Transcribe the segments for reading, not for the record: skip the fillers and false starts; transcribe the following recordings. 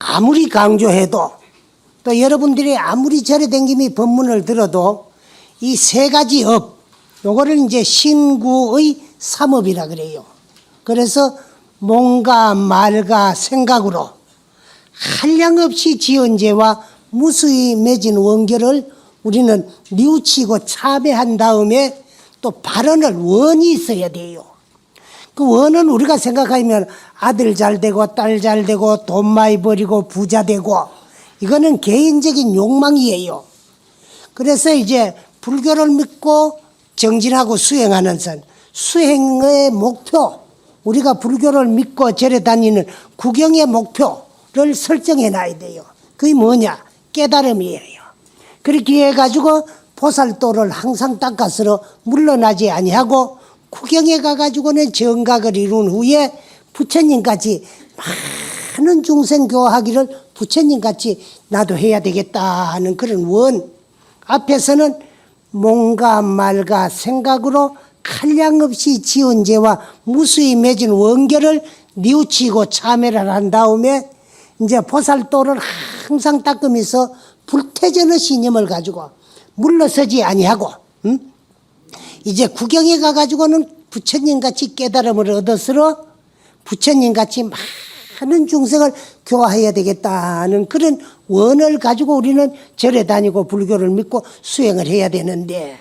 아무리 강조해도 또 여러분들이 아무리 절에 댕김이 법문을 들어도 이 세 가지 업, 요거를 이제 신구의 삼업이라 그래요. 그래서 몸과 말과 생각으로 한량없이 지은 죄와 무수히 맺은 원결을 우리는 뉘우치고 참회한 다음에 또 발언을 원이 있어야 돼요. 그 원은 우리가 생각하면 아들 잘 되고 딸 잘 되고 돈 많이 벌이고 부자 되고 이거는 개인적인 욕망이에요. 그래서 이제 불교를 믿고 정진하고 수행하는 선, 수행의 목표, 우리가 불교를 믿고 절에 다니는 구경의 목표를 설정해 놔야 돼요. 그게 뭐냐? 깨달음이에요. 그렇게 해가지고 보살도를 항상 닦아서 물러나지 아니하고 구경에 가가지고는 정각을 이룬 후에 부처님같이 많은 중생 교화하기를 부처님같이 나도 해야 되겠다 하는 그런 원. 앞에서는 몸과 말과 생각으로 한량없이 지은 죄와 무수히 맺은 원결을 뉘우치고 참회를 한 다음에 이제 보살도를 항상 닦으면서 불태전의 신념을 가지고 물러서지 아니하고 이제 구경에 가가지고는 부처님같이 깨달음을 얻었으러 부처님같이 많은 중생을 교화해야 되겠다는 그런 원을 가지고 우리는 절에 다니고 불교를 믿고 수행을 해야 되는데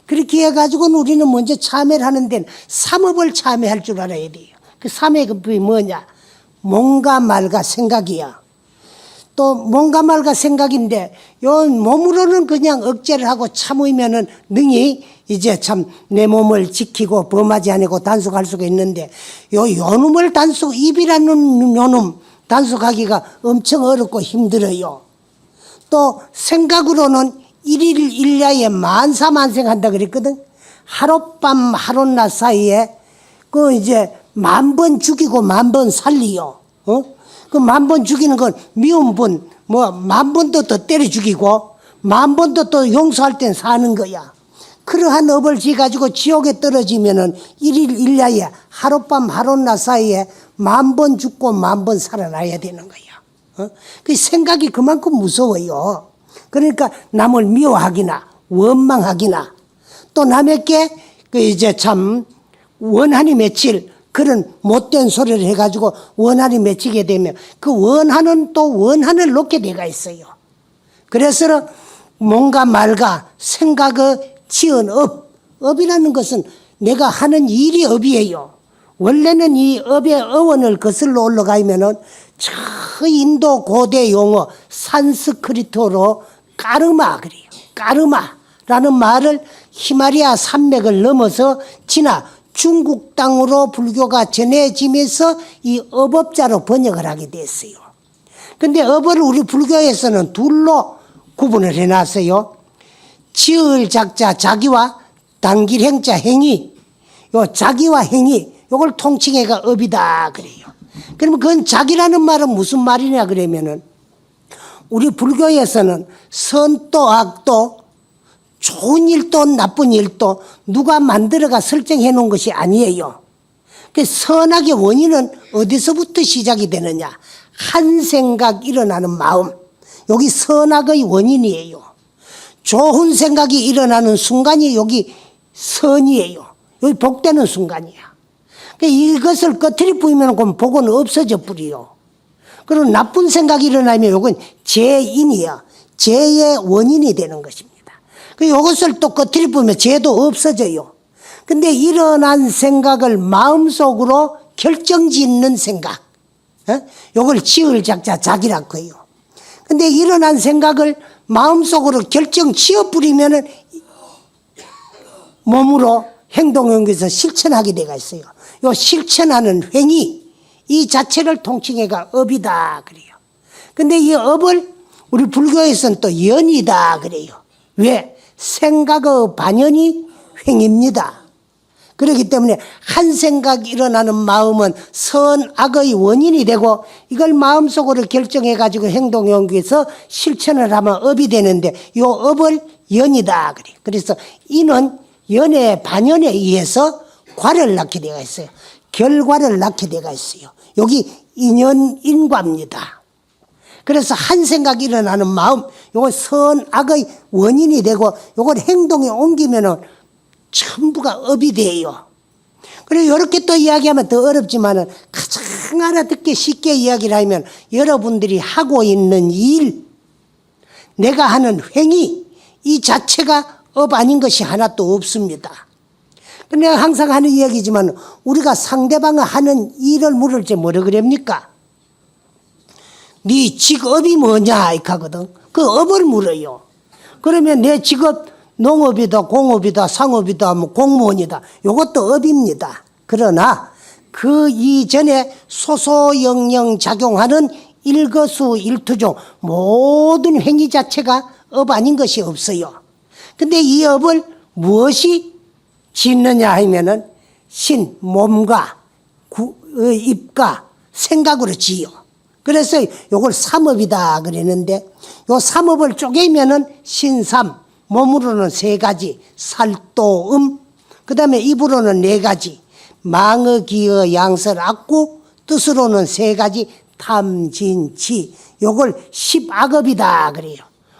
그렇게 해가지고는 우리는 먼저 참회를 하는 데는 삼업을 참회할 줄 알아야 돼요. 그 삼업이 뭐냐? 몸과 말과 생각이야. 또 몸과 말과 생각인데 요 몸으로는 그냥 억제를 하고 참으면은 능히 이제 참 내 몸을 지키고 범하지 않고 단속할 수가 있는데 요놈을 입이라는 요놈 단속하기가 엄청 어렵고 힘들어요. 또 생각으로는 일일 일야에 만사만생한다 그랬거든. 하룻밤 하룻낮 사이에 그 이제 10,000번 죽이고 10,000번 살리요. 그 10,000번 죽이는 건 미운 분, 10,000번도 더 때려 죽이고 10,000번도 또 용서할 땐 사는 거야. 그러한 업을 지가지고 지옥에 떨어지면은 일일 일야에 하룻밤 하룻낮 사이에 10,000번 죽고 10,000번 살아나야 되는 거야. 그 생각이 그만큼 무서워요. 그러니까 남을 미워하기나 원망하기나 또 남에게 그 이제 참 원한이 맺힐 그런 못된 소리를 해가지고 원한이 맺히게 되면 그 원한은 또 원한을 놓게 돼가 있어요. 그래서 몸과 말과 생각의 지은 업이라는 것은 내가 하는 일이 업이에요. 원래는 이 업의 어원을 거슬러 올라가면은 저 인도 고대 용어 산스크리트어로 까르마 그래요. 까르마라는 말을 히말라야 산맥을 넘어서 지나 중국 땅으로 불교가 전해지면서 이 업업자로 번역을 하게 됐어요. 근데 업을 우리 불교에서는 둘로 구분을 해놨어요. 지을 작자 자기와 당길 행자 행위. 요 자기와 행위 요걸 통칭해가 업이다 그래요. 그러면 그건 자기라는 말은 무슨 말이냐 그러면은 우리 불교에서는 선도 악도 좋은 일도 나쁜 일도 누가 만들어가 설정해 놓은 것이 아니에요. 그 선악의 원인은 어디서부터 시작이 되느냐? 한 생각 일어나는 마음. 여기 선악의 원인이에요. 좋은 생각이 일어나는 순간이 여기 선이에요. 여기 복되는 순간이야. 이것을 꺼트리 뿌리면 그럼 복은 없어져 버려요. 그리고 나쁜 생각이 일어나면 이건 죄인이야. 죄의 원인이 되는 것입니다. 이것을 또 꺼트리 뿌리면 죄도 없어져요. 근데 일어난 생각을 마음속으로 결정짓는 생각. 이걸 지을 작자 자기라고 해요. 근데 일어난 생각을 마음속으로 결정 지어버리면은 몸으로 행동 연기에서 실천하게 되가 있어요. 요 실천하는 행위 이 자체를 통칭해가 업이다 그래요. 근데 이 업을 우리 불교에서는 또 연이다 그래요. 왜? 생각의 반연이 행입니다. 그렇기 때문에 한 생각 일어나는 마음은 선악의 원인이 되고 이걸 마음속으로 결정해 가지고 행동 연기에서 실천을 하면 업이 되는데 이 업을 연이다 그래요. 그래서 이는 연의 반연에 의해서 과를 낳게 되어 있어요. 결과를 낳게 되어 있어요. 여기 인연인과입니다. 그래서 한 생각이 일어나는 마음, 요건 선악의 원인이 되고 요걸 행동에 옮기면은 전부가 업이 돼요. 그리고 이렇게 또 이야기하면 더 어렵지만은 가장 알아듣기 쉽게 이야기를 하면 여러분들이 하고 있는 일, 내가 하는 행위, 이 자체가 업 아닌 것이 하나도 없습니다. 내가 항상 하는 이야기지만 우리가 상대방이 하는 일을 물을 때 뭐라 그럽니까? 네 직업이 뭐냐 이렇게 하거든. 그 업을 물어요. 그러면 내 직업 농업이다, 공업이다, 상업이다, 뭐 공무원이다. 이것도 업입니다. 그러나 그 이전에 소소영령 작용하는 일거수일투족 모든 행위 자체가 업 아닌 것이 없어요. 근데 이 업을 무엇이 짓느냐 하면은 신, 몸과 입과 생각으로 지요. 그래서 요걸 삼업이다 그랬는데 요 삼업을 쪼개면은 신삼, 몸으로는 3가지, 살도, 그 다음에 입으로는 4가지, 망어, 기어, 양설, 악구, 뜻으로는 3가지, 탐진치. 요걸 10악업이다 그래요.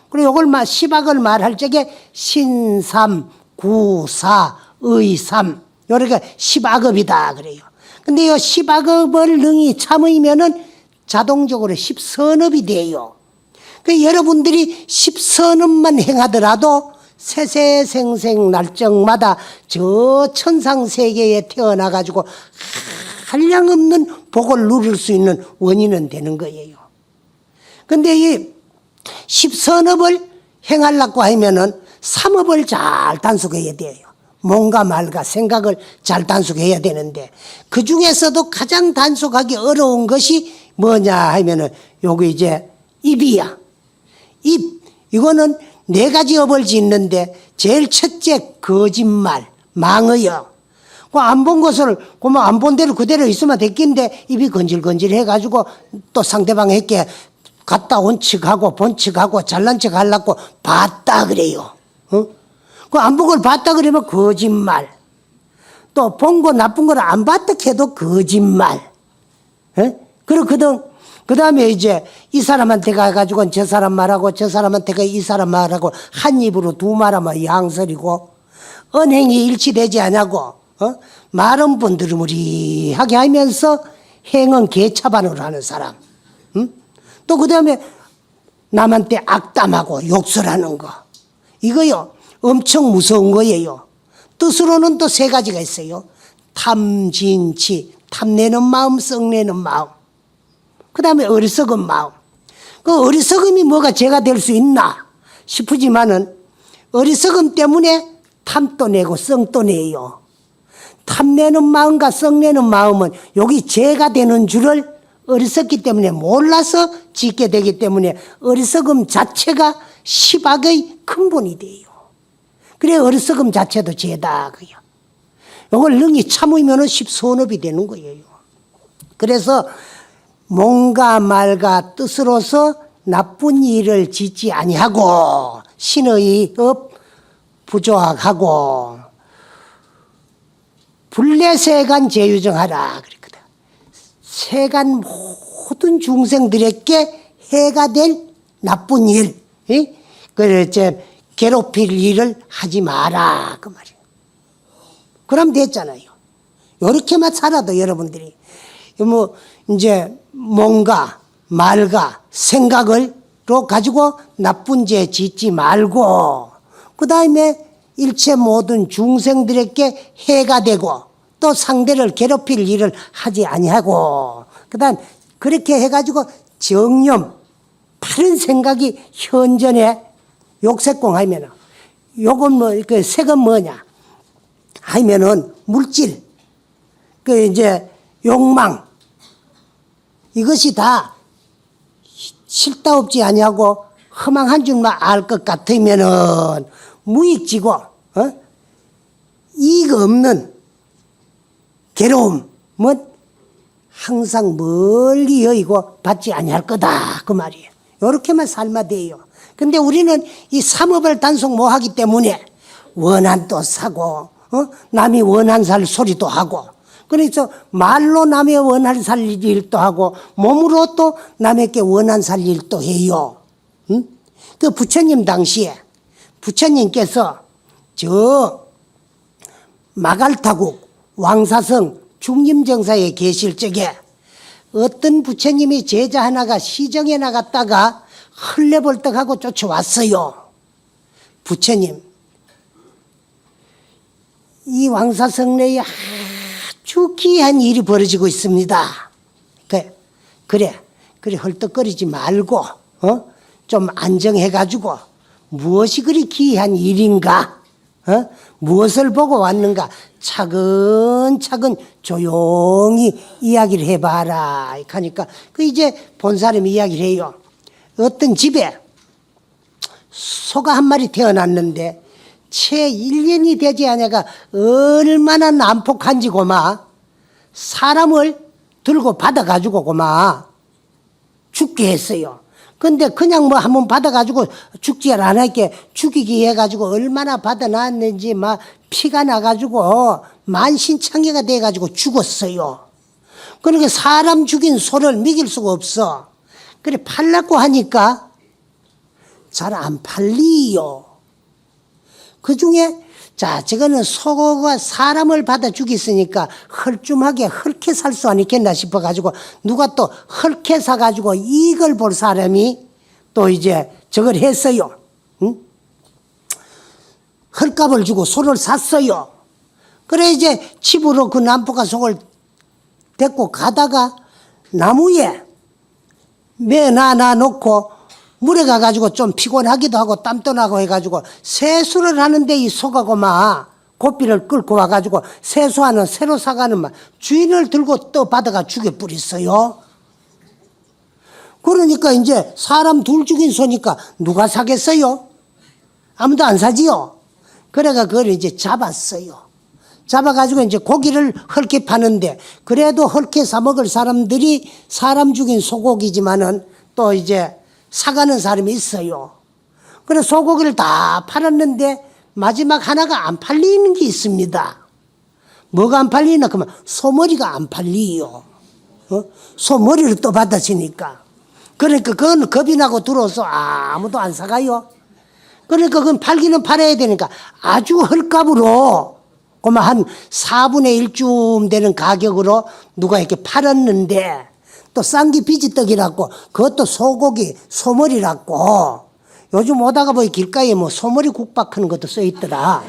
그리고 요걸 10악을 말할 적에 신삼, 구사, 의삼, 요렇게 10악업이다 그래요. 근데 요 10악업을 능히 참으면은 자동적으로 10선업이 돼요. 그 여러분들이 10선업만 행하더라도 세세생생 날정마다 저 천상세계에 태어나가지고 한량없는 복을 누릴 수 있는 원인은 되는 거예요. 근데 이 10선업을 행하려고 하면은 3업을 잘 단속해야 돼요. 몸과 말과 생각을 잘 단속해야 되는데 그 중에서도 가장 단속하기 어려운 것이 뭐냐 하면은 요거 이제 입이야. 입. 이거는 4가지 업을 짓는데 제일 첫째 거짓말, 망어요. 그 안 본 것을 그만 안 본 대로 그대로 있으면 됐긴데 입이 건질건질 해가지고 또 상대방에게 갔다 온 척하고 본 척하고 잘난 척 하려고 봤다 그래요. 그 안 본 걸 봤다 그러면 거짓말. 또 본 거 나쁜 걸 안 봤다 해도 거짓말. 그렇거든. 그 다음에 이제 이 사람한테 가가지고 저 사람 말하고 저 사람한테 가 이 사람 말하고 한 입으로 두 말하면 양설이고 언행이 일치되지 않냐고 말은 번드르무리하게 하면서 행은 개차반으로 하는 사람. 또 그 다음에 남한테 악담하고 욕설하는 거. 이거요 엄청 무서운 거예요. 뜻으로는 또 3가지가 있어요. 탐진치, 탐내는 마음, 썩내는 마음. 그 다음에 어리석은 마음. 그 어리석음이 뭐가 죄가 될 수 있나 싶으지만은 어리석음 때문에 탐도 내고 썽도 내요. 탐내는 마음과 썩내는 마음은 여기 죄가 되는 줄을 어리석기 때문에 몰라서 짓게 되기 때문에 어리석음 자체가 10악의 근본이 돼요. 그래 어리석음 자체도 죄다 그요. 이걸 능히 참으면은 10선업이 되는 거예요. 그래서 몸과 말과 뜻으로서 나쁜 일을 짓지 아니하고 신의 업 부조하고 불례세간 제유정하라 그랬거든. 세간 모든 중생들에게 해가 될 나쁜 일, 그 괴롭힐 일을 하지 마라 그 말이에요. 그럼 됐잖아요. 이렇게만 살아도 여러분들이 뭐 이제 몸과 말과 생각을로 가지고 나쁜 죄 짓지 말고 그 다음에 일체 모든 중생들에게 해가 되고 또 상대를 괴롭힐 일을 하지 아니하고 그 다음 그렇게 해가지고 정념 바른 생각이 현전에 욕색공 하면은 요건 뭐 그 색은 뭐냐 하면은 물질 그 이제 욕망 이것이 다 싫다 없지 아니하고 허망한 줄만 알 것 같으면은 무익지고 이익 없는 괴로움은 항상 멀리 여의고 받지 아니할 거다 그 말이에요. 이렇게만 삶아 돼요. 근데 우리는 이 삼업을 단속 못 하기 때문에 원한도 사고 남이 원한 살 소리도 하고 그래서 말로 남의 원한 살 일도 하고 몸으로 또 남에게 원한 살 일도 해요. 응? 그 부처님 당시에 부처님께서 저 마갈타국 왕사성 중림정사에 계실 적에 어떤 부처님이 제자 하나가 시정에 나갔다가 헐레벌떡하고 쫓아왔어요. 부처님, 이 왕사성내에 아주 귀한 일이 벌어지고 있습니다. 그래 헐떡거리지 말고 좀 안정해가지고 무엇이 그리 귀한 일인가, 무엇을 보고 왔는가 차근차근 조용히 이야기를 해봐라 하니까 그 이제 본 사람이 이야기를 해요. 어떤 집에 소가 한 마리 태어났는데 채 1년이 되지 않아가 얼마나 난폭한지 고마 사람을 들고 받아가지고 고마 죽게 했어요. 근데 그냥 뭐 한번 받아가지고 죽지 않았게 죽이기 해가지고 얼마나 받아놨는지 막 피가 나가지고 만신창이가 돼가지고 죽었어요. 그러니까 사람 죽인 소를 먹일 수가 없어. 그래 팔라고 하니까 잘 안 팔리요. 그 중에 자 저거는 소가 사람을 받아 죽였으니까 헐좀하게 헐게 살 수 아니겠나 싶어가지고 누가 또 헐게 사가지고 이걸 볼 사람이 또 이제 저걸 했어요. 응? 헐값을 주고 소를 샀어요. 그래 이제 집으로 그 남포가 속을 데리고 가다가 나무에 매놔 놓고 물에 가가지고 좀 피곤하기도 하고 땀도 나고 해가지고 세수를 하는데 이 소가 고마 고삐를 끌고 와가지고 세수하는 새로 사가는 막 주인을 들고 떠받아가 죽여버렸어요. 그러니까 이제 사람 둘 죽인 소니까 누가 사겠어요? 아무도 안 사지요. 그래가 그걸 이제 잡았어요. 잡아가지고 이제 고기를 헐게 파는데 그래도 헐게 사 먹을 사람들이 사람 죽인 소고기지만은 또 이제 사가는 사람이 있어요. 그래서 소고기를 다 팔았는데 마지막 하나가 안 팔리는 게 있습니다. 뭐가 안 팔리나? 그러면 소머리가 안 팔리요. 소머리를 또 받아치니까. 그러니까 그건 겁이 나고 들어서 아무도 안 사가요. 그러니까 그건 팔기는 팔아야 되니까 아주 헐값으로 그러면 한 4분의 1쯤 되는 가격으로 누가 이렇게 팔았는데 또 쌍기 비지떡이라고 그것도 소고기 소머리라고 요즘 오다가 보니 길가에 뭐 소머리 국밥 하는 것도 써 있더라.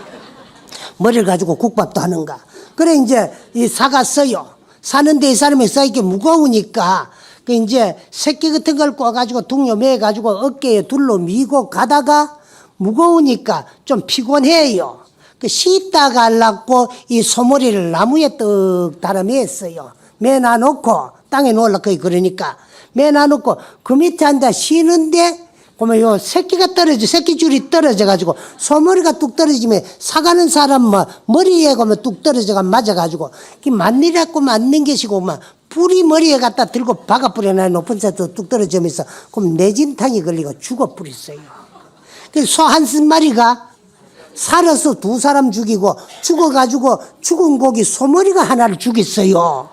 머리를 가지고 국밥도 하는가. 그래 이제 이 사갔어요. 사는데 이 사람이 이렇게 무거우니까 그 이제 새끼 같은 걸 꼬가지고 둥려 매가지고 어깨에 둘러 미고 가다가 무거우니까 좀 피곤해요. 그 씻다 가려고 이 소머리를 나무에 떡 달아 맸어요. 매놔놓고 땅에 놓으려고 그러니까 매놔놓고 그 밑에 앉아 쉬는데 그러면 요 새끼가 떨어져 새끼줄이 떨어져가지고 소머리가 뚝 떨어지면 사가는 사람 뭐 머리에 가면 뚝 떨어져가 맞아가지고 그 만일이라고 맞는 것이고 막 뿌리 머리에 갖다 들고 박아 뿌려놔 높은 데서 뚝 떨어지면서 그럼 내진탕이 걸리고 죽어버렸어요. 그 소 한 마리가 살아서 두 사람 죽이고 죽어가지고 죽은 고기 소머리가 하나를 죽였어요.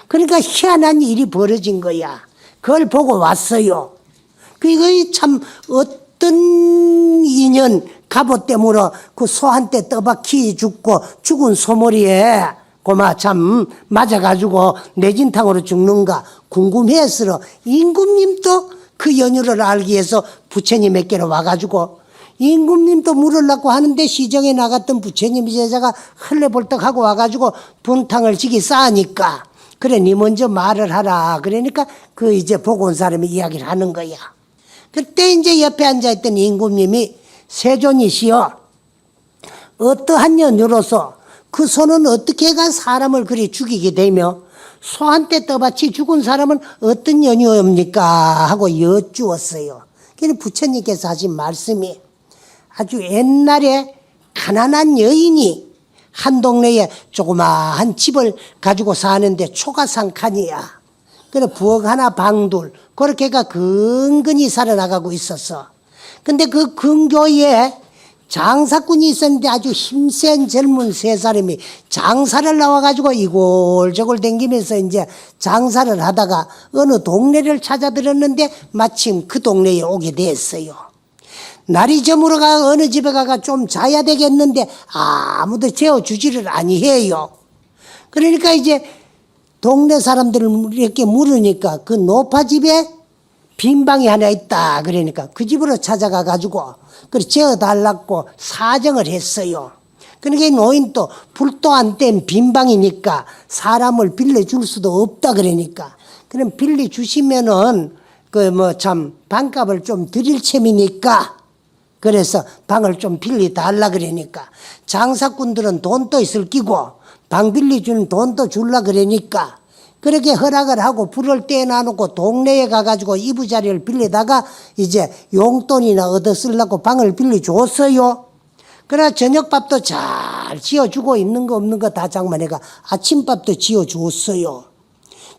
그러니까 희한한 일이 벌어진 거야. 그걸 보고 왔어요. 그게 참 어떤 인연 갑옷 때문에 그 소한테 떠박히 죽고 죽은 소머리에 고마 참 맞아가지고 내진탕으로 죽는가 궁금해서 임금님도 그 연유를 알기 위해서 부처님에게로 와가지고 임금님도 물으려고 하는데 시정에 나갔던 부처님 제자가 헐레벌떡하고 와가지고 분탕을 지기 싸니까 그래 니 먼저 말을 하라 그러니까 그 이제 보고 온 사람이 이야기를 하는 거야. 그때 이제 옆에 앉아있던 임금님이 세존이시여 어떠한 연유로서 그 소는 어떻게 해가 사람을 그리 죽이게 되며 소한테 떠받치 죽은 사람은 어떤 연유입니까 하고 여쭈었어요. 그래서 부처님께서 하신 말씀이 아주 옛날에 가난한 여인이 한 동네에 조그마한 집을 가지고 사는데 초가상칸이야. 그래 부엌 하나 방둘 그렇게가 근근히 살아나가고 있었어. 근데 그 근교에 장사꾼이 있었는데 아주 힘센 젊은 세 사람이 장사를 나와가지고 이골저골 댕기면서 이제 장사를 하다가 어느 동네를 찾아들었는데 마침 그 동네에 오게 됐어요. 날이 저물어가 어느 집에 가가 좀 자야 되겠는데 아무도 재워주지를 아니해요. 그러니까 이제 동네 사람들을 이렇게 물으니까 그 노파집에 빈 방이 하나 있다. 그러니까 그 집으로 찾아가 가지고 그래 재워달라고 사정을 했어요. 그러니까 이 노인도 불도 안 뗀 빈 방이니까 사람을 빌려줄 수도 없다. 그러니까 그럼 빌려주시면은 그 뭐 참 방값을 좀 드릴 셈이니까 그래서 방을 좀 빌려달라. 그러니까 장사꾼들은 돈도 있을 끼고 방 빌려주는 돈도 줄라. 그러니까 그렇게 허락을 하고 불을 떼놔놓고 동네에 가가지고 이부자리를 빌리다가 이제 용돈이나 얻어 쓰려고 방을 빌려줬어요. 그러나 저녁밥도 잘 지어주고 있는 거 없는 거 다 장만해가 아침밥도 지어줬어요.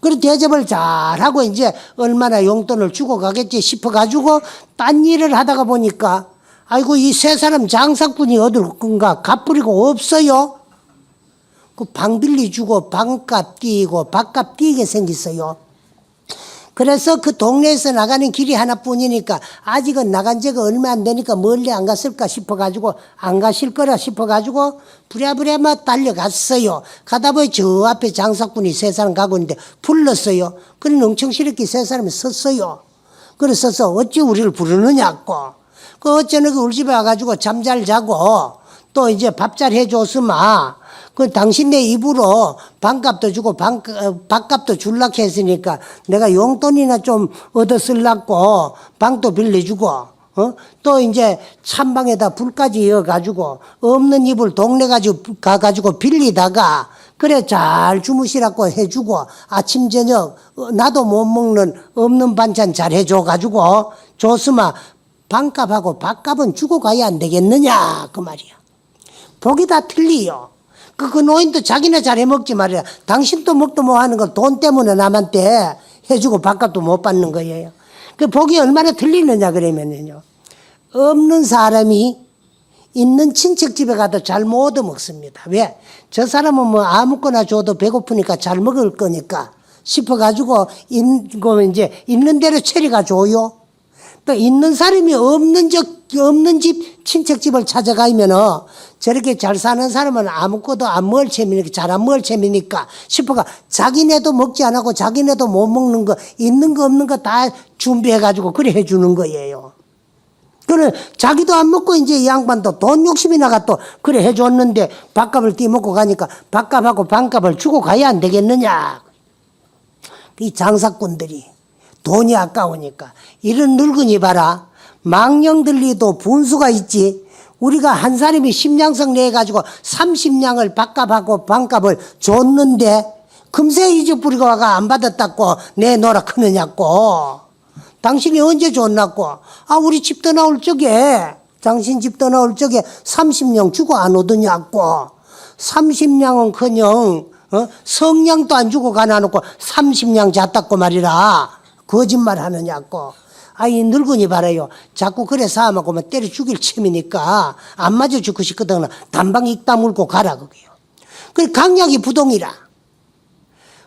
그리고 대접을 잘하고 이제 얼마나 용돈을 주고 가겠지 싶어가지고 딴 일을 하다가 보니까 아이고 이 세 사람 장사꾼이 어딜 건가 갚으리고 없어요. 그 방 빌려주고 방값 띄고 밥값 띄게 생겼어요. 그래서 그 동네에서 나가는 길이 하나뿐이니까 아직은 나간 지가 얼마 안 되니까 멀리 안 갔을까 싶어가지고 안 가실 거라 싶어가지고 부랴부랴 막 달려갔어요. 가다 보니 저 앞에 장사꾼이 세 사람 가고 있는데 불렀어요. 그래 엉청스럽게 세 사람이 섰어요. 그래서 어찌 우리를 부르느냐고. 그 어쩌는 우리 집에 와가지고 잠 잘 자고 또 이제 밥 잘 해줬으마 그 당신네 입으로 방값도 주고 밥값도 줄라고 했으니까 내가 용돈이나 좀 얻어 쓰려고 방도 빌려주고 또 이제 찬방에다 불까지 이어가지고 없는 이불 동네 가가지고 빌리다가 그래 잘 주무시라고 해주고 아침 저녁 나도 못 먹는 없는 반찬 잘 해줘가지고 줬으마 방값하고 밥값은 주고 가야 안 되겠느냐 그 말이야. 보기 다 틀리요. 그 노인도 자기네 잘 해먹지 말이야. 당신도 먹도 못 하는 걸 돈 때문에 남한테 해주고 밥값도 못 받는 거예요. 그 보기 얼마나 틀리느냐 그러면요. 없는 사람이 있는 친척 집에 가도 잘 못 얻어먹습니다. 왜? 저 사람은 뭐 아무거나 줘도 배고프니까 잘 먹을 거니까 싶어가지고 이제 있는 대로 체리가 줘요. 또 있는 사람이 없는 집 친척집을 찾아가면은 저렇게 잘 사는 사람은 아무것도 안 먹을 셈이니까 잘 안 먹을 셈이니까 싶어가 자기네도 먹지 안 하고 자기네도 못 먹는 거 있는 거 없는 거 다 준비해가지고 그래 해주는 거예요. 그래 자기도 안 먹고 이제 이 양반도 돈 욕심이 나가 또 그래 해줬는데 밥값을 띠먹고 가니까 밥값하고 방값을 주고 가야 안 되겠느냐. 이 장사꾼들이 돈이 아까우니까 이런 늙은이 봐라. 망령들리도 분수가 있지. 우리가 한 사람이 10냥석 내가지고 30냥을 밥값하고 방값을 줬는데 금세 잊어버리고 와가 안 받았다고 내놓으라 크느냐고. 당신이 언제 줬나고. 아 우리 집 떠나올 적에 당신 집 떠나올 적에 30냥 주고 안 오더냐고. 30냥은커녕 성냥도 안 주고 가놔놓고 30냥 잤다고 말이라. 거짓말 하느냐고. 아, 이 늙은이 봐라요. 자꾸 그래 싸움하고만 때려 죽일 셈이니까 안 맞아 죽고 싶거든. 단방 익 다물고 가라, 그게요. 그 강약이 부동이라.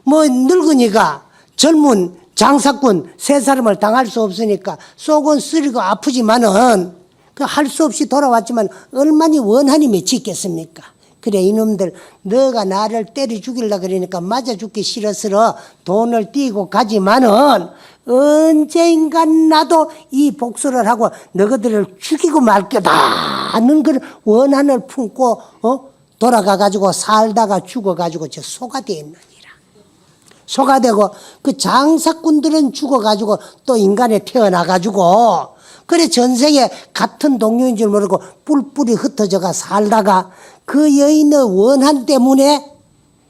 뭐, 늙은이가 젊은 장사꾼 세 사람을 당할 수 없으니까 속은 쓰리고 아프지만은 그 할 수 없이 돌아왔지만 얼마나 원한이 맺히겠습니까? 그래 이놈들 너가 나를 때려 죽이려 그러니까 맞아 죽기 싫어서 돈을 띄고 가지만은 언젠가 나도 이 복수를 하고 너희들을 죽이고 말 거다 하는 그 원한을 품고 돌아가가지고 살다가 죽어가지고 저 소가 되었느니라. 소가 되고 그 장사꾼들은 죽어가지고 또 인간에 태어나가지고 그래 전생에 같은 동료인 줄 모르고 뿔뿔이 흩어져가 살다가 그 여인의 원한 때문에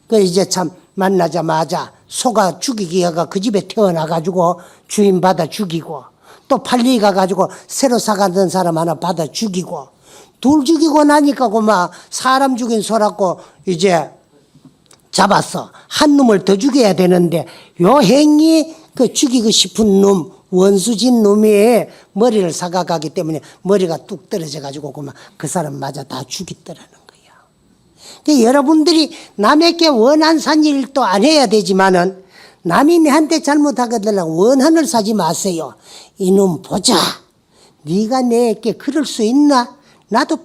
그 이제 참 만나자마자 소가 죽이기 해가 그 집에 태어나가지고 주인 받아 죽이고 또 팔리 가가지고 새로 사가던 사람 하나 받아 죽이고 둘 죽이고 나니까 그만 사람 죽인 소라고 이제 잡았어. 한 놈을 더 죽여야 되는데 요 행이 그 죽이고 싶은 놈 원수진 놈이 머리를 사가가기 때문에 머리가 뚝 떨어져 가지고 그만 그 사람 맞아 다 죽였더라는 거야. 그러니까 여러분들이 남에게 원한 산 일도 안 해야 되지만은 남이 내한테 잘못하거든 원한을 사지 마세요. 이놈 보자. 네가 내게 그럴 수 있나? 나도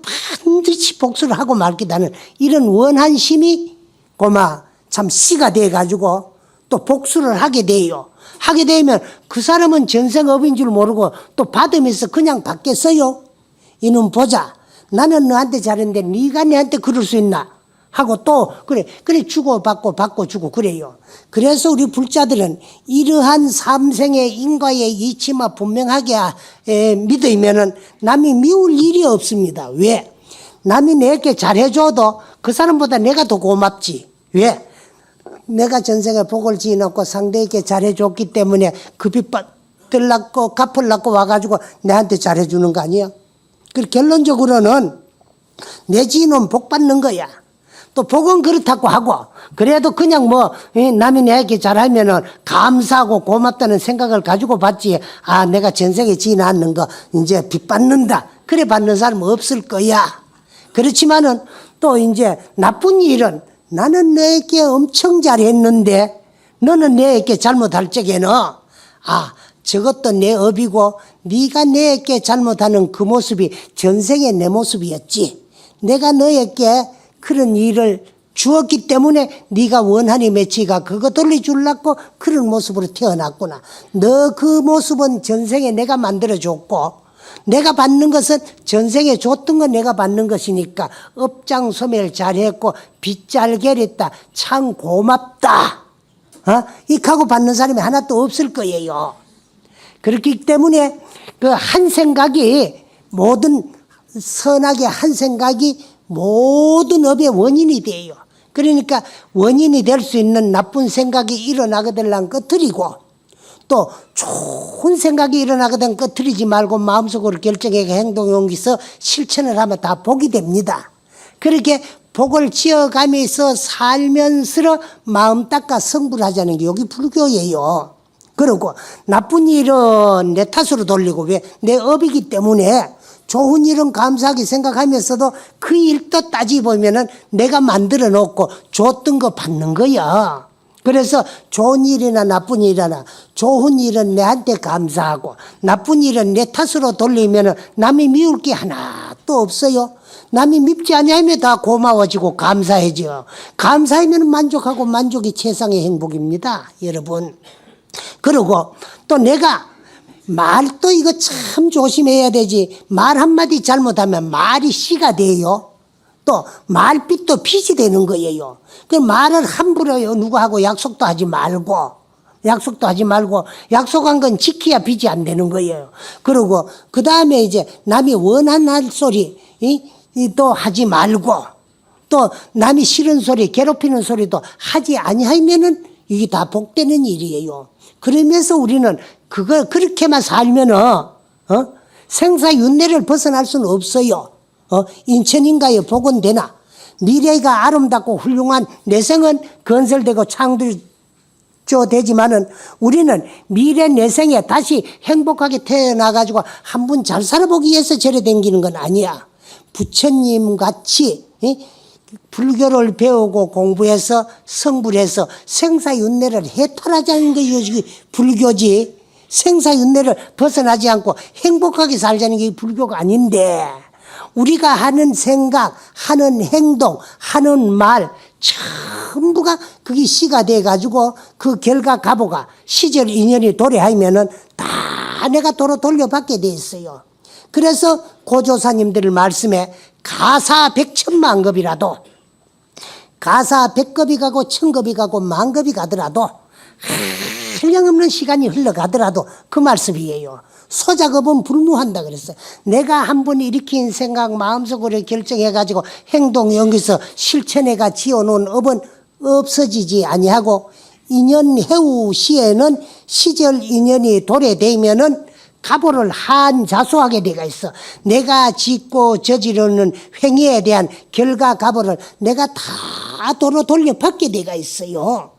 반드시 복수를 하고 말기다는 이런 원한심이 고마 참 씨가 돼가지고 또 복수를 하게 돼요. 하게 되면 그 사람은 전생업인 줄 모르고 또 받으면서 그냥 받겠어요? 이놈 보자. 나는 너한테 잘했는데 네가 내한테 그럴 수 있나? 하고 또 그래 주고받고 받고 주고 그래요. 그래서 우리 불자들은 이러한 삼생의 인과의 이치만 분명하게 믿으면은 남이 미울 일이 없습니다. 왜? 남이 내게 잘해줘도 그 사람보다 내가 더 고맙지. 왜? 내가 전생에 복을 지어놓고 상대에게 잘해줬기 때문에 그 빚 받으려고 갚으려고 와가지고 내한테 잘해주는 거 아니야? 그 결론적으로는 내 지인은 복 받는 거야. 또 복은 그렇다고 하고 그래도 그냥 뭐 남이 내게 잘하면은 감사하고 고맙다는 생각을 가지고 받지. 아 내가 전생에 지어놨는 거 이제 빚 받는다. 그래 받는 사람은 없을 거야. 그렇지만은 또 이제 나쁜 일은 나는 너에게 엄청 잘했는데 너는 내에게 잘못할 적에는 아 저것도 내 업이고 네가 내에게 잘못하는 그 모습이 전생의 내 모습이었지. 내가 너에게 그런 일을 주었기 때문에 네가 원한이 맺히가 그거 돌려주려고 그런 모습으로 태어났구나. 너 그 모습은 전생에 내가 만들어줬고 내가 받는 것은 전생에 줬던 건 내가 받는 것이니까 업장소멸 잘했고 빚 잘 결했다. 참 고맙다. 이하고 받는 사람이 하나도 없을 거예요. 그렇기 때문에 그 한 생각이 모든 선악의 한 생각이 모든 업의 원인이 돼요. 그러니까 원인이 될 수 있는 나쁜 생각이 일어나거든 꺼트리고 또 좋은 생각이 일어나거든 꺼트리지 말고 마음속으로 결정하고 행동에 옮기서 실천을 하면 다 복이 됩니다. 그렇게 복을 지어가면서 살면서 마음 닦아 성불 하자는 게 여기 불교예요. 그리고 나쁜 일은 내 탓으로 돌리고 왜? 내 업이기 때문에 좋은 일은 감사하게 생각하면서도 그 일도 따지보면은 내가 만들어 놓고 줬던 거 받는 거야. 그래서 좋은 일이나 나쁜 일이나 좋은 일은 내한테 감사하고 나쁜 일은 내 탓으로 돌리면은 남이 미울 게 하나도 없어요. 남이 밉지 아니하면 다 고마워지고 감사해져. 감사하면 만족하고 만족이 최상의 행복입니다. 여러분. 그리고 또 내가 말도 이거 참 조심해야 되지. 말 한마디 잘못하면 말이 씨가 돼요. 또 말빚도 빚이 되는 거예요. 그 말을 함부로 누구하고 약속도 하지 말고 약속한 건 지켜야 빚이 안 되는 거예요. 그리고 그 다음에 이제 남이 원하는 소리 또 하지 말고 또 남이 싫은 소리 괴롭히는 소리도 하지 아니하면은 이게 다 복되는 일이에요. 그러면서 우리는 그렇게만 살면은 생사윤회를 벗어날 수는 없어요. 인천인가에 복은 되나 미래가 아름답고 훌륭한 내생은 건설되고 창조되지만은 우리는 미래 내생에 다시 행복하게 태어나가지고 한 번 잘 살아보기 위해서 절에 댕기는 건 아니야. 부처님 같이 불교를 배우고 공부해서 성불해서 생사윤회를 해탈하자는 게 불교지. 생사윤회를 벗어나지 않고 행복하게 살자는 게 불교가 아닌데 우리가 하는 생각, 하는 행동, 하는 말 전부가 그게 씨가 돼가지고 그 결과 가보가 시절 인연이 도래하면은 다 내가 도로 돌려받게 돼 있어요. 그래서 고조사님들 말씀에 가사 백천만급이라도 가사 백급이 가고 천급이 가고 만급이 가더라도 한량없는 시간이 흘러가더라도 그 말씀이에요. 소작업은 불무한다 그랬어요. 내가 한번 일으킨 생각 마음속으로 결정해가지고 행동 여기서 실천해가 지어놓은 업은 없어지지 아니하고 인연 해후 시에는 시절 인연이 도래되면은 가보를 한자수하게 되어 있어. 내가 짓고 저지르는 행위에 대한 결과 가보를 내가 다 도로 돌려받게 되어 있어요.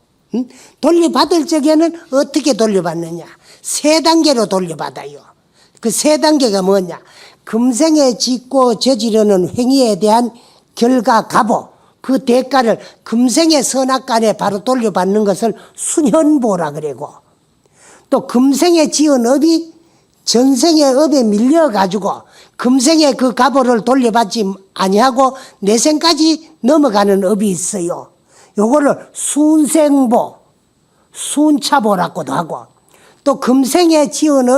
돌려받을 적에는 어떻게 돌려받느냐. 세 단계로 돌려받아요. 그 세 단계가 뭐냐? 금생에 짓고 저지르는 행위에 대한 결과 값어, 그 대가를 금생의 선악간에 바로 돌려받는 것을 순현보라 그러고, 또 금생에 지은 업이 전생의 업에 밀려가지고 금생의 그 값어를 돌려받지 아니하고 내생까지 넘어가는 업이 있어요. 요거를 순생보, 순차보라고도 하고, 또 금생에 지은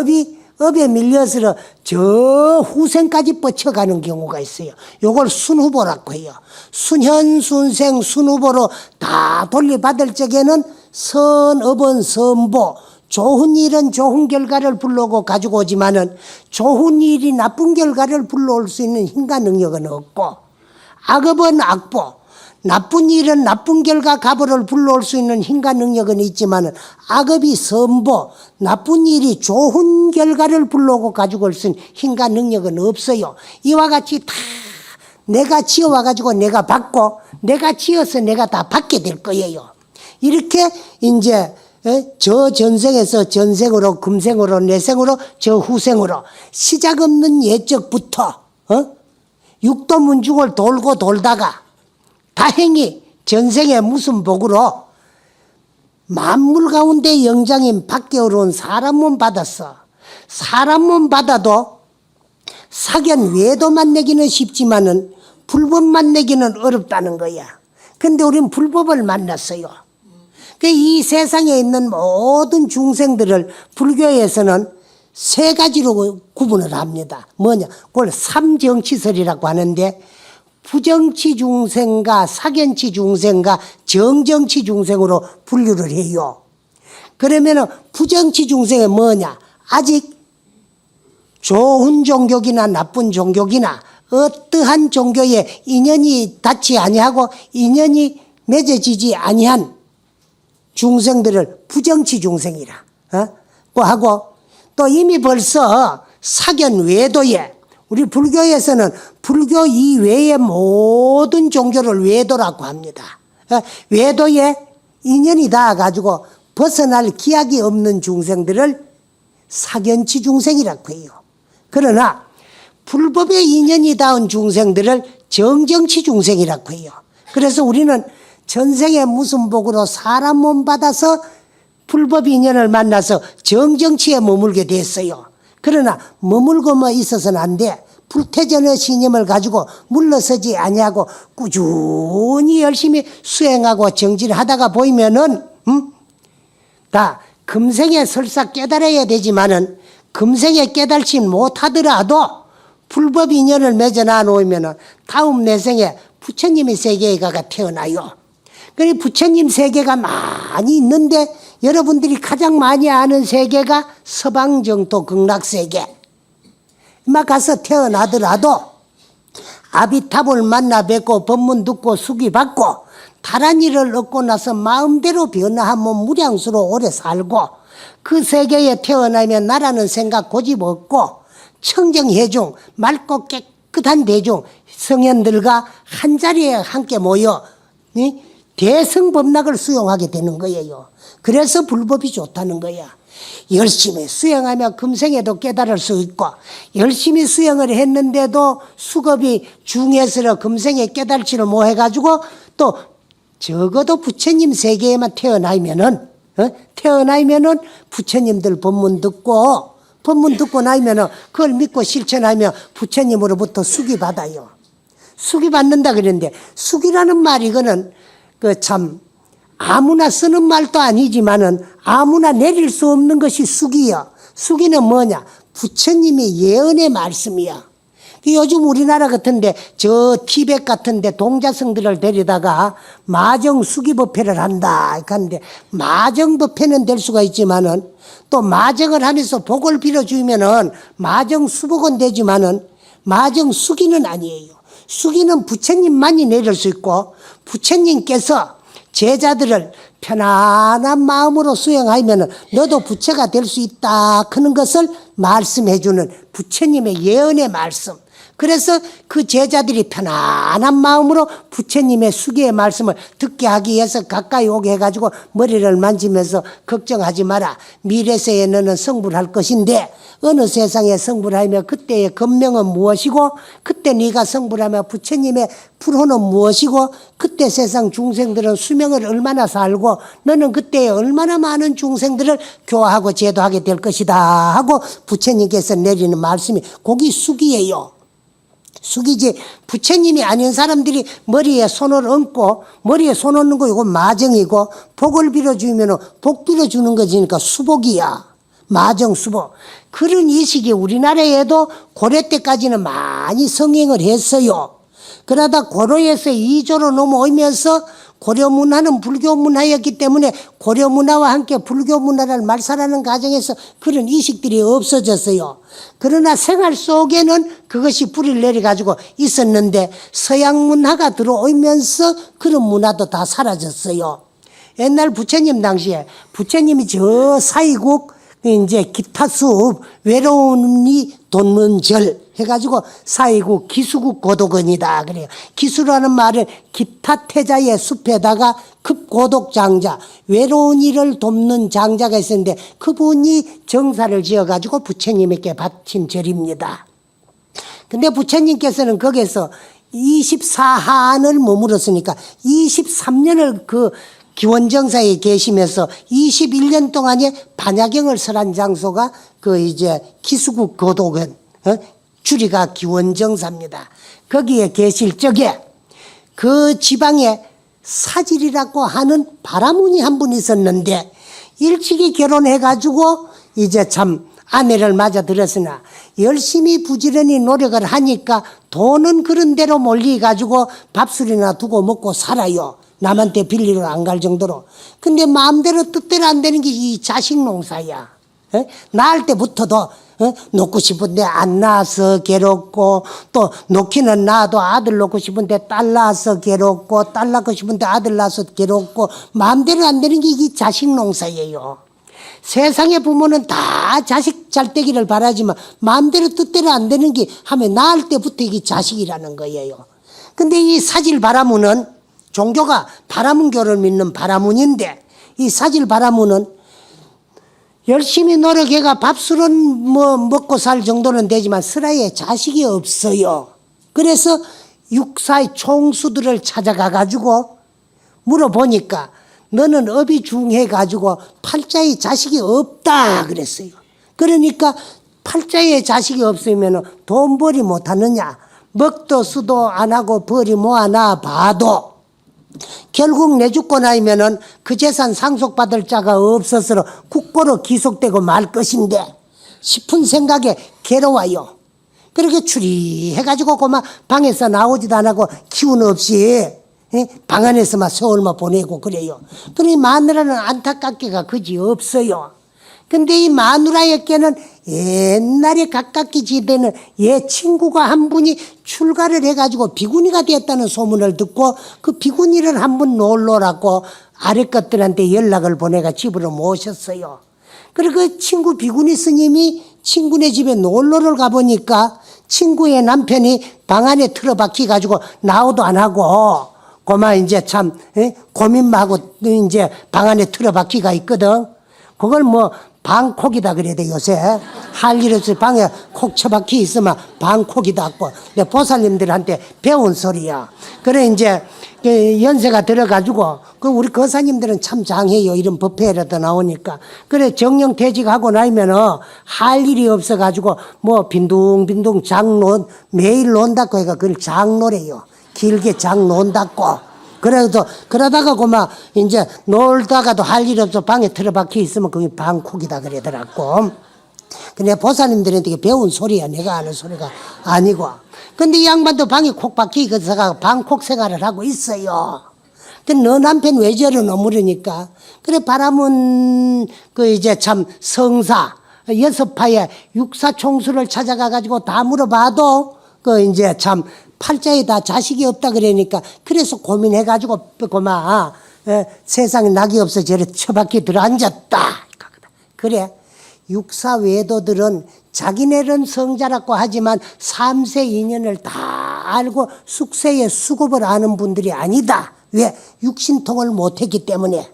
업에 밀려서 저 후생까지 뻗쳐가는 경우가 있어요. 요걸 순후보라고 해요. 순현, 순생, 순후보로 다 돌려받을 적에는 선업은 선보, 좋은 일은 좋은 결과를 불러오고 가지고 오지만은 좋은 일이 나쁜 결과를 불러올 수 있는 힘과 능력은 없고, 악업은 악보, 나쁜 일은 나쁜 결과 값어를 불러올 수 있는 힘과 능력은 있지만은 악업이 선보, 나쁜 일이 좋은 결과를 불러오고 가지고 올 수 있는 힘과 능력은 없어요. 이와 같이 다 내가 지어와가지고 내가 받고, 내가 지어서 내가 다 받게 될 거예요. 이렇게 이제 저 전생에서 전생으로, 금생으로, 내생으로, 저 후생으로 시작 없는 예적부터 육도문중을 돌고 돌다가 다행히 전생에 무슨 복으로 만물 가운데 영장인 밖에 어려운 사람 몸 받았어. 사람 몸 받아도 사견 외도만 내기는 쉽지만은 불법만 내기는 어렵다는 거야. 근데 우린 불법을 만났어요. 이 세상에 있는 모든 중생들을 불교에서는 세 가지로 구분을 합니다. 뭐냐? 그걸 삼정치설이라고 하는데, 부정치 중생과 사견치 중생과 정정치 중생으로 분류를 해요. 그러면은 부정치 중생은 뭐냐? 아직 좋은 종교기나 나쁜 종교기나 어떠한 종교에 인연이 닿지 아니하고 인연이 맺어지지 아니한 중생들을 부정치 중생이라 하고, 또 이미 벌써 사견 외도에, 우리 불교에서는 불교 이외의 모든 종교를 외도라고 합니다. 외도에 인연이 닿아가지고 벗어날 기약이 없는 중생들을 사견치 중생이라고 해요. 그러나 불법에 인연이 닿은 중생들을 정정치 중생이라고 해요. 그래서 우리는 전생에 무슨 복으로 사람 몸 받아서 불법 인연을 만나서 정정치에 머물게 됐어요. 그러나 머물고만 있어서는 안 돼. 불태전의 신념을 가지고 물러서지 아니하고 꾸준히 열심히 수행하고 정진하다가 보이면은 다 금생에 설사 깨달아야 되지만은 금생에 깨달지 못하더라도 불법 인연을 맺어놔 놓으면은 다음 내생에 부처님의 세계에 가가 태어나요. 그래 부처님 세계가 많이 있는데 여러분들이 가장 많이 아는 세계가 서방정토 극락세계. 막 가서 태어나더라도 아비탑을 만나 뵙고 법문 듣고 수기 받고 다란이를 얻고 나서 마음대로 변화하면 무량수로 오래 살고, 그 세계에 태어나면 나라는 생각 고집 없고 청정해중 맑고 깨끗한 대중 성현들과 한자리에 함께 모여 대승법락을 수용하게 되는 거예요. 그래서 불법이 좋다는 거야. 열심히 수행하며 금생에도 깨달을 수 있고, 열심히 수행을 했는데도 수급이 중해서 금생에 깨달지를 못해가지고 또 적어도 부처님 세계에만 태어나면은 부처님들 법문 듣고 나면은 그걸 믿고 실천하며 부처님으로부터 수기 받아요. 수기 받는다 그랬는데, 수기라는 말 이거는 참 아무나 쓰는 말도 아니지만은 아무나 내릴 수 없는 것이 수기야. 수기는 뭐냐? 부처님의 예언의 말씀이야. 요즘 우리나라 같은데 저 티벳 같은데 동자성들을 데리다가 마정수기법회를 한다 하는데, 마정법회는 될 수가 있지만은 또 마정을 하면서 복을 빌어주면은 마정수복은 되지만은 마정수기는 아니에요. 수기는 부처님만이 내릴 수 있고, 부처님께서 제자들을 편안한 마음으로 수행하면 너도 부처가 될 수 있다 하는 것을 말씀해 주는 부처님의 예언의 말씀, 그래서 그 제자들이 편안한 마음으로 부처님의 수기의 말씀을 듣게 하기 위해서 가까이 오게 해가지고 머리를 만지면서 걱정하지 마라. 미래세에 너는 성불할 것인데 어느 세상에 성불하며 그때의 건명은 무엇이고 그때 네가 성불하며 부처님의 불호는 무엇이고 그때 세상 중생들은 수명을 얼마나 살고 너는 그때에 얼마나 많은 중생들을 교화하고 제도하게 될 것이다 하고 부처님께서 내리는 말씀이 거기 수기예요. 수기지. 부처님이 아닌 사람들이 머리에 손을 얹고 머리에 손 얹는 거 이건 마정이고 복을 빌어주면 복 빌어주는 거지니까 수복이야. 마정수복. 그런 이식이 우리나라에도 고려 때까지는 많이 성행을 했어요. 그러다 고려에서 이조로 넘어오면서 고려 문화는 불교 문화였기 때문에 고려 문화와 함께 불교 문화를 말살하는 과정에서 그런 이식들이 없어졌어요. 그러나 생활 속에는 그것이 뿌리를 내려가지고 있었는데 서양 문화가 들어오면서 그런 문화도 다 사라졌어요. 옛날 부처님 당시에 부처님이 저 사이국 이제 기타 숲 외로움이 돋는 절 해가지고 사이국 기수국 고독원이다 그래요. 기수라는 말은 기타 태자의 숲에다가 급고독 장자 외로운 이를 돕는 장자가 있었는데 그분이 정사를 지어가지고 부처님에게 바친 절입니다. 근데 부처님께서는 거기에서 24한을 머물었으니까 23년을 그 기원정사에 계시면서 21년 동안에 반야경을 설한 장소가 그 이제 기수국 고독원, 줄이가 기원정사입니다. 거기에 계실 적에 그 지방에 사질이라고 하는 바라문이 한 분 있었는데 일찍이 결혼해가지고 이제 참 아내를 맞아 들었으나 열심히 부지런히 노력을 하니까 돈은 그런 대로 몰리가지고 밥술이나 두고 먹고 살아요. 남한테 빌리러 안 갈 정도로. 근데 마음대로 뜻대로 안 되는 게 이 자식 농사야. 낳을 때부터도 놓고 싶은데 안 낳아서 괴롭고 또 놓기는 낳아도 아들 놓고 싶은데 딸 낳아서 괴롭고 딸 낳고 싶은데 아들 낳아서 괴롭고 마음대로 안 되는 게 이 자식 농사예요. 세상의 부모는 다 자식 잘 되기를 바라지만 마음대로 뜻대로 안 되는 게 하면 낳을 때부터 이게 자식이라는 거예요. 근데 이 사질 바라문은 종교가 바라문교를 믿는 바라문인데 이 사질 바라문은 열심히 노력해가 밥술은 뭐 먹고 살 정도는 되지만 슬하에 자식이 없어요. 그래서 육사의 총수들을 찾아가 가지고 물어보니까 너는 업이 중해 가지고 팔자에 자식이 없다 그랬어요. 그러니까 팔자에 자식이 없으면 돈벌이 못하느냐. 먹도 수도 안 하고 벌이 모아놔 봐도 결국 내 죽고 나면은 그 재산 상속받을 자가 없어서 국고로 기속되고 말 것인데 싶은 생각에 괴로워요. 그렇게 추리해가지고 그만 방에서 나오지도 안 하고 기운 없이 방 안에서만 세월만 보내고 그래요. 그러니 마누라는 안타깝게가 그지 없어요. 근데 이 마누라에게는 옛날에 가깝게 지내는 얘 친구가 한 분이 출가를 해가지고 비구니가 됐다는 소문을 듣고 그 비구니를 한번 놀러라고 아랫 것들한테 연락을 보내가 집으로 모셨어요. 그리고 그 친구 비구니 스님이 친구네 집에 놀러를 가보니까 친구의 남편이 방 안에 틀어박혀 가지고 나오도 안 하고 그만 이제 참 고민만 하고 이제 방 안에 틀어박히가 있거든. 그걸 뭐 방콕이다 그래야 돼 요새. 할 일 없이 방에 콕 처박혀 있으면 방콕이다 하고 내 보살님들한테 배운 소리야. 그래 이제 연세가 들어가지고 그 우리 거사님들은 참 장해요. 이런 법회라도 나오니까. 그래 정령 퇴직하고 나면은 할 일이 없어가지고 뭐 빈둥빈둥 장론 매일 논다고 해가 그걸 장노래요. 길게 장 논다고. 그래도 그러다가 그만 이제 놀다가도 할 일 없어 방에 틀어박혀 있으면 그게 방콕이다 그러더라고. 근데 보살님들한테 배운 소리야. 내가 아는 소리가 아니고. 근데 이 양반도 방에 콕 박혀 있어가 방콕 생활을 하고 있어요. 근데 너 남편 왜 저러노 물으니까 그래 바람은 그 이제 참 성사 6파의 육사 총수를 찾아가 가지고 다 물어봐도 그 이제 참 팔자에 다 자식이 없다 그러니까 그래서 고민해가지고 그만 세상에 낙이 없어 저래 처박혀 들어앉았다. 그래 육사 외도들은 자기네는 성자라고 하지만 3세 인연을 다 알고 숙세의 수급을 아는 분들이 아니다. 왜? 육신통을 못했기 때문에.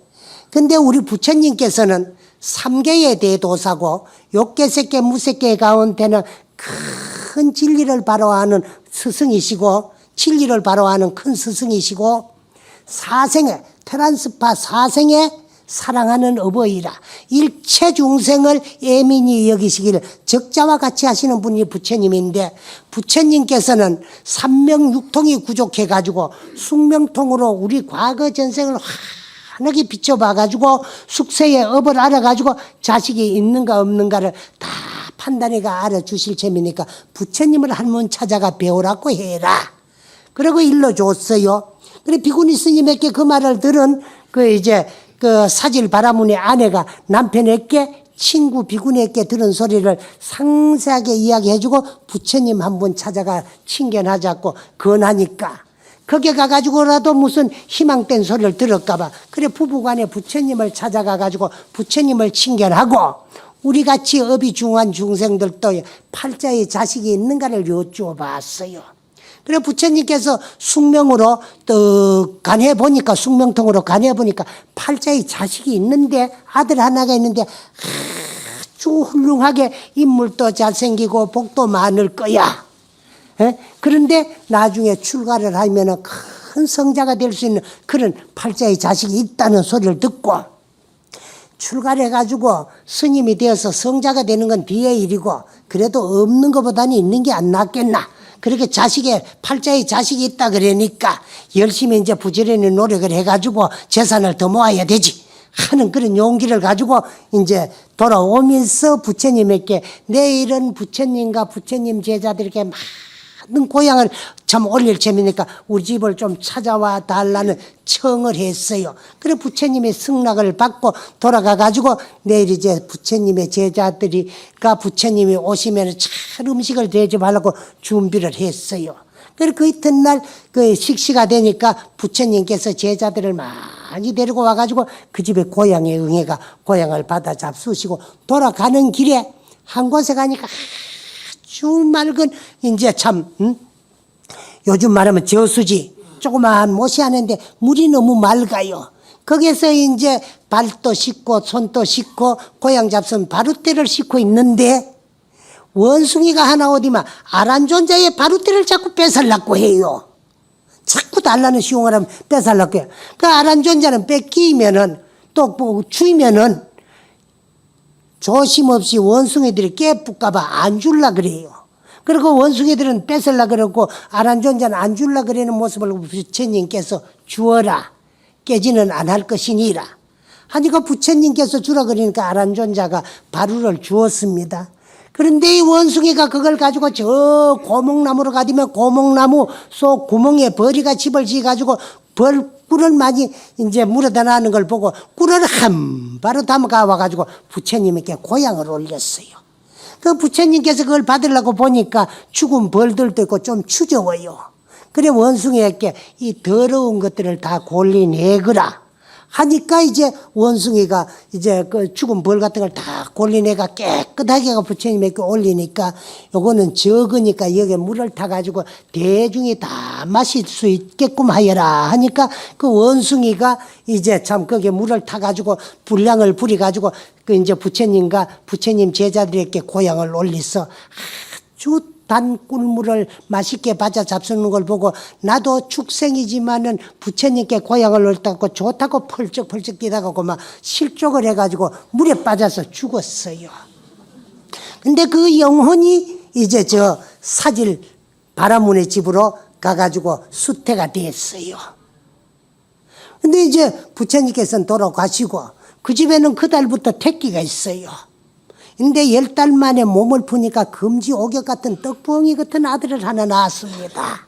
근데 우리 부처님께서는 3계의 대도사고 욕계세계 무색계 가운데는 큰 진리를 바로하는 스승이시고 진리를 바로하는 큰 스승이시고 사생에 트란스파 사생에 사랑하는 어버이라 일체 중생을 예민히 여기시기를 적자와 같이 하시는 분이 부처님인데 부처님께서는 삼명육통이 부족해가지고 숙명통으로 우리 과거 전생을 환하게 비춰봐가지고 숙세의 업을 알아가지고 자식이 있는가 없는가를 다 판단해가 알아주실 셈이니까 부처님을 한번 찾아가 배우라고 해라. 그리고 일러줬어요. 그래 비구니 스님에게 그 말을 들은 그 사질 바라문의 아내가 남편에게 친구 비구니에게 들은 소리를 상세하게 이야기해주고 부처님 한번 찾아가 친견하자고 권하니까 거기 가가지고라도 무슨 희망된 소리를 들을까봐 그래 부부간에 부처님을 찾아가가지고 부처님을 친견하고 우리같이 업이 중한 중생들도 팔자에 자식이 있는가를 여쭈어봤어요. 그래 부처님께서 숙명으로 또 간해보니까 숙명통으로 간해보니까 팔자에 자식이 있는데 아들 하나가 있는데 아주 훌륭하게 인물도 잘생기고 복도 많을 거야. 에? 그런데 나중에 출가를 하면 큰 성자가 될 수 있는 그런 팔자에 자식이 있다는 소리를 듣고 출가를 해가지고 스님이 되어서 성자가 되는 건 뒤의 일이고 그래도 없는 것보다는 있는 게 안 낫겠나. 그렇게 팔자에 자식이 있다 그러니까 열심히 이제 부지런히 노력을 해가지고 재산을 더 모아야 되지 하는 그런 용기를 가지고 이제 돌아오면서 부처님에게 내일은 부처님과 부처님 제자들에게 많은 고향을 참 올릴 셈이니까 우리 집을 좀 찾아와 달라는 청을 했어요. 그래 부처님의 승낙을 받고 돌아가가지고 내일 이제 부처님의 제자들이가 부처님이 오시면 잘 음식을 대접하려고 준비를 했어요. 그래 그 이튿날 그 식시가 되니까 부처님께서 제자들을 많이 데리고 와가지고 그 집에 고향에 응해가 고향을 받아 잡수시고 돌아가는 길에 한 곳에 가니까 아주 맑은 이제 참 요즘 말하면 저수지 조그마한 못이 하는데 물이 너무 맑아요. 거기서 이제 발도 씻고 손도 씻고 고향 잡순 바루떼를 씻고 있는데 원숭이가 하나 어디만 아란존자의 바루떼를 자꾸 뺏으려고 해요. 자꾸 달라는 시용을 하면 뺏으려고 해요. 그 아란존자는 뺏기면은 또 뭐 주면은 조심 없이 원숭이들이 깨뿔까봐 안 줄라 그래요. 그리고 원숭이들은 뺏으려 그러고 아란존자는 안 줄라 그러는 모습을 부처님께서 주어라. 깨지는 안 할 것이니라. 하니까 부처님께서 주라 그러니까 아란존자가 바루를 주었습니다. 그런데 이 원숭이가 그걸 가지고 저 고목나무로 가디면 고목나무 속 구멍에 벌이가 집을 지어가지고 꿀을 많이 이제 물어다 놔는 걸 보고 꿀을 한 바로 담아가 와가지고 부처님에게 고향을 올렸어요. 그 부처님께서 그걸 받으려고 보니까 죽은 벌들도 있고 좀 추저워요. 그래 원숭이에게 이 더러운 것들을 다 골리내거라 하니까 이제 원숭이가 이제 그 죽은 벌 같은 걸 다 골리내가 깨끗하게 부처님에게 올리니까 요거는 적으니까 여기에 물을 타가지고 대중이 다 마실 수 있게끔 하여라 하니까 그 원숭이가 이제 참 거기에 물을 타가지고 분량을 부려가지고 그 이제 부처님과 부처님 제자들에게 고향을 올리서 아주 단 꿀물을 맛있게 받아 잡수는 걸 보고 나도 축생이지만은 부처님께 고향을 올렸다고 좋다고 펄쩍펄쩍 뛰다가고 막 실족을 해가지고 물에 빠져서 죽었어요. 근데 그 영혼이 이제 저 사질 바라문의 집으로 가가지고 수태가 됐어요. 근데 이제 부처님께서는 돌아가시고 그 집에는 그달부터 택기가 있어요. 근데 10달 만에 몸을 푸니까 금지 오격 같은 떡부엉이 같은 아들을 하나 낳았습니다.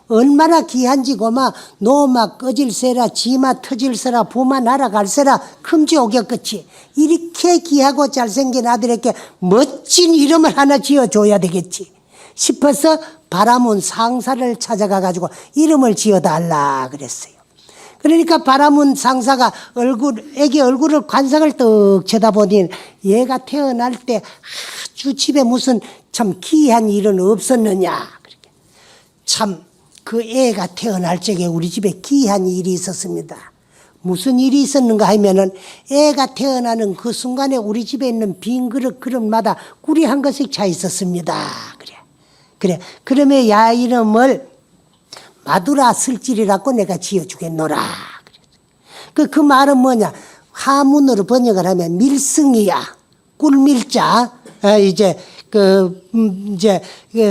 얼마나 귀한지 고마 노마 꺼질세라 지마 터질세라 부마 날아갈세라 금지 오격 끝이 이렇게 귀하고 잘생긴 아들에게 멋진 이름을 하나 지어줘야 되겠지 싶어서 바라문 상사를 찾아가 가지고 이름을 지어달라 그랬어요. 그러니까 바라문 상사가 애기 얼굴을 관상을 떡 쳐다보니 얘가 태어날 때 아주 집에 무슨 참 기이한 일은 없었느냐. 참 그 애가 태어날 적에 우리 집에 기이한 일이 있었습니다. 무슨 일이 있었는가 하면은 애가 태어나는 그 순간에 우리 집에 있는 빈 그릇마다 꿀이 한 것씩 차 있었습니다. 그래. 그러면 야 이름을 마두라 슬질이라고 내가 지어주겠노라. 그 말은 뭐냐? 하문으로 번역을 하면 밀승이야. 꿀밀자. 이제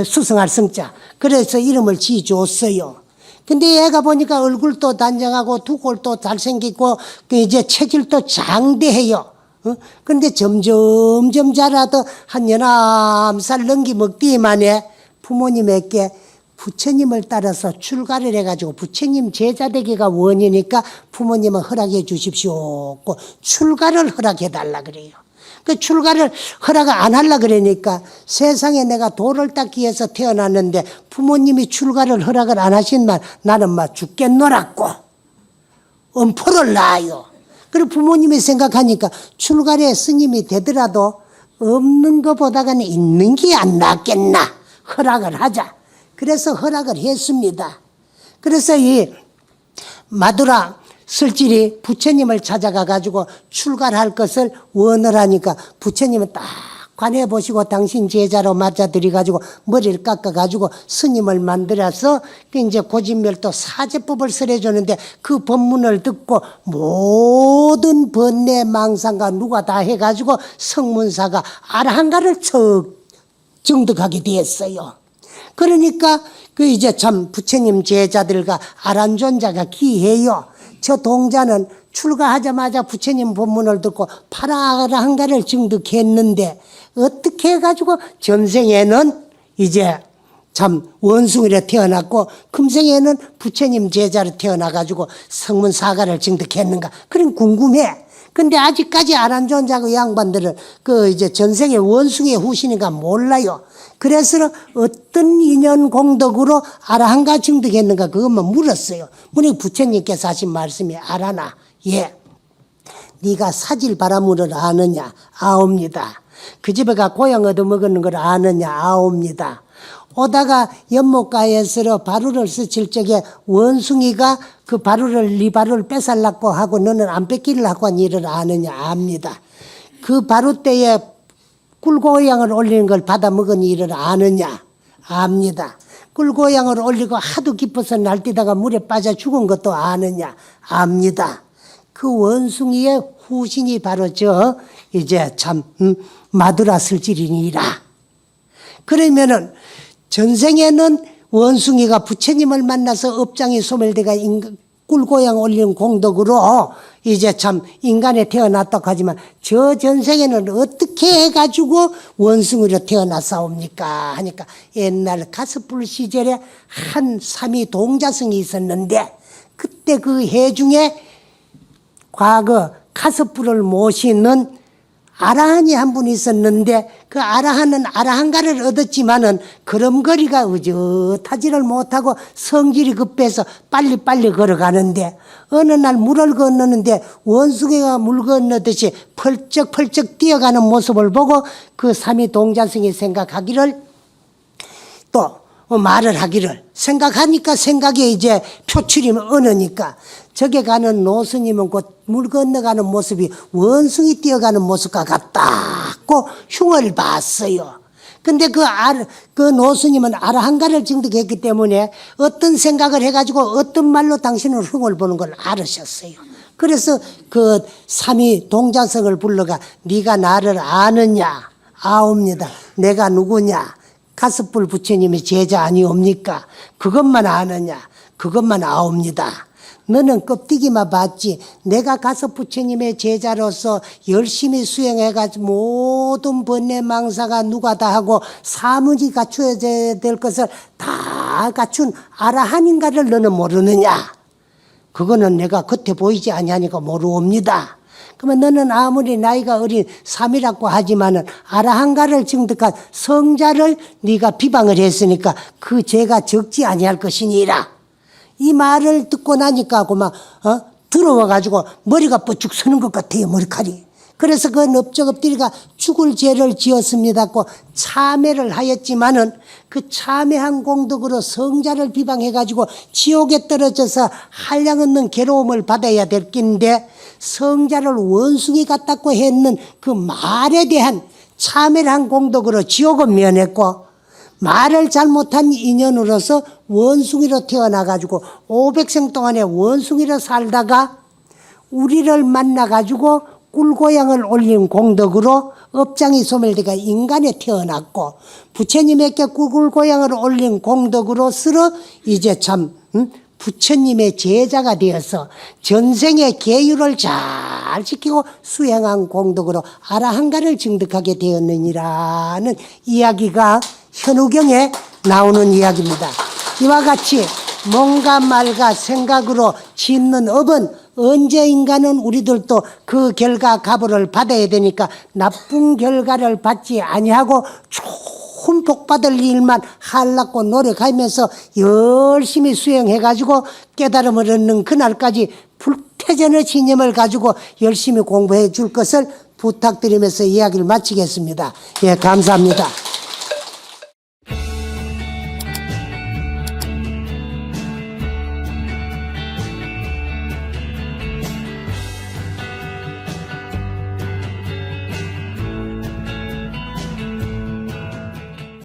수승할 승자. 그래서 이름을 지어줬어요. 근데 얘가 보니까 얼굴도 단정하고 두골도 잘생기고 이제 체질도 장대해요. 근데 점점 자라도 한 19살 넘기먹디만에 부모님에게 부처님을 따라서 출가를 해가지고 부처님 제자 되기가 원이니까 부모님은 허락해 주십시오. 출가를 허락해 달라 그래요. 그 출가를 허락을 안 하려 그러니까 세상에 내가 돌을 닦기 위해서 태어났는데 부모님이 출가를 허락을 안 하신만 나는 막 죽겠노라고 엄포를 놔요. 그리고 부모님이 생각하니까 출가에 스님이 되더라도 없는 것보다는 있는 게 안 낫겠나 허락을 하자. 그래서 허락을 했습니다. 그래서 이 마두라 슬질이 부처님을 찾아가 가지고 출가를 할 것을 원을 하니까 부처님은 딱 관해 보시고 당신 제자로 맞아들이 가지고 머리를 깎아 가지고 스님을 만들어서 이제 고진멸도 사제법을 설해 주는데 그 법문을 듣고 모든 번뇌 망상가 누가 다 해 가지고 성문사가 아라한가를 정득하게 되었어요. 그러니까 그 이제 참 부처님 제자들과 아란존자가 기해요. 저 동자는 출가하자마자 부처님 법문을 듣고 파라한가를 증득했는데 어떻게 해가지고 전생에는 이제 참 원숭이로 태어났고 금생에는 부처님 제자로 태어나가지고 성문사가를 증득했는가. 그럼 궁금해. 근데 아직까지 아란존자고 양반들은 그 이제 전생에 원숭이의 후신인가 몰라요. 그래서 어떤 인연 공덕으로 아라한가 증득했는가 그것만 물었어요. 문이 부처님께서 하신 말씀이 아라나 예. 네가 사질 바라문을 아느냐 아옵니다. 그 집에 가 고향 얻어먹는 걸 아느냐 아옵니다. 오다가 연못가에서 바루를 스칠 적에 원숭이가 그 네 바루를 뺏으려고 하고 너는 안 뺏기려고 한 일을 아느냐 압니다. 그 바루 때에 꿀고양을 올리는 걸 받아 먹은 일을 아느냐 압니다. 꿀고양을 올리고 하도 깊어서 날뛰다가 물에 빠져 죽은 것도 아느냐 압니다. 그 원숭이의 후신이 바로 저 이제 참 마두라 슬질이니라. 그러면은 전생에는 원숭이가 부처님을 만나서 업장이 소멸돼가 꿀고양 올리는 공덕으로 이제 참 인간에 태어났다고 하지만 저 전생에는 어떻게 해가지고 원숭이로 태어났사옵니까 하니까 옛날 가스불 시절에 한 삼위 동자승이 있었는데 그때 그 해중에 과거 가스불을 모시는 아라한이 한 분 있었는데 그 아라한은 아라한가를 얻었지만은 걸음걸이가 의젓하지를 못하고 성질이 급해서 빨리빨리 걸어가는데 어느 날 물을 건너는데 원숭이가 물 건너듯이 펄쩍펄쩍 뛰어가는 모습을 보고 그 삼위 동자승이 생각하기를 또 말을 하기를 생각하니까 생각에 이제 표출이 어느니까 저게 가는 노스님은 곧 물 건너가는 모습이 원숭이 뛰어가는 모습과 같다고 흉을 봤어요. 근데 그 노스님은 아라한가를 증득했기 때문에 어떤 생각을 해가지고 어떤 말로 당신은 흉을 보는 걸 알으셨어요. 그래서 그 삼위 동자성을 불러가 네가 나를 아느냐 아옵니다. 내가 누구냐 가스불 부처님의 제자 아니옵니까? 그것만 아느냐 그것만 아옵니다. 너는 껍데기만 봤지 내가 가서 부처님의 제자로서 열심히 수행해가지고 모든 번뇌 망사가 누가 다 하고 사무지 갖춰야 될 것을 다 갖춘 아라한인가를 너는 모르느냐. 그거는 내가 겉에 보이지 아니하니까 모르옵니다. 그러면 너는 아무리 나이가 어린 삼이라고 하지만은 아라한가를 증득한 성자를 네가 비방을 했으니까 그 죄가 적지 아니할 것이니라. 이 말을 듣고 나니까 그만 두려워가지고 머리가 뻗쭉 서는 것 같아요, 머리칼이. 그래서 그 넙적엎드리가 죽을 죄를 지었습니다고 참회를 하였지만은 그 참회한 공덕으로 성자를 비방해가지고 지옥에 떨어져서 한량없는 괴로움을 받아야 될 낀데 성자를 원숭이 같다고 했는 그 말에 대한 참회를 한 공덕으로 지옥은 면했고 말을 잘못한 인연으로서 원숭이로 태어나가지고 500생 동안에 원숭이로 살다가 우리를 만나가지고 꿀고양을 올린 공덕으로 업장이 소멸되가 인간에 태어났고 부처님에게 꿀고양을 올린 공덕으로서 이제 참 부처님의 제자가 되어서 전생의 계율을 잘 지키고 수행한 공덕으로 아라한가를 증득하게 되었느니라는 이야기가 현우경에 나오는 이야기입니다. 이와 같이 몸과 말과 생각으로 짓는 업은 언제인가는 우리들도 그 결과 가보를 받아야 되니까 나쁜 결과를 받지 아니하고 좋은 복 받을 일만 하려고 노력하면서 열심히 수행해가지고 깨달음을 얻는 그날까지 불태전의 신념을 가지고 열심히 공부해 줄 것을 부탁드리면서 이야기를 마치겠습니다. 예, 감사합니다.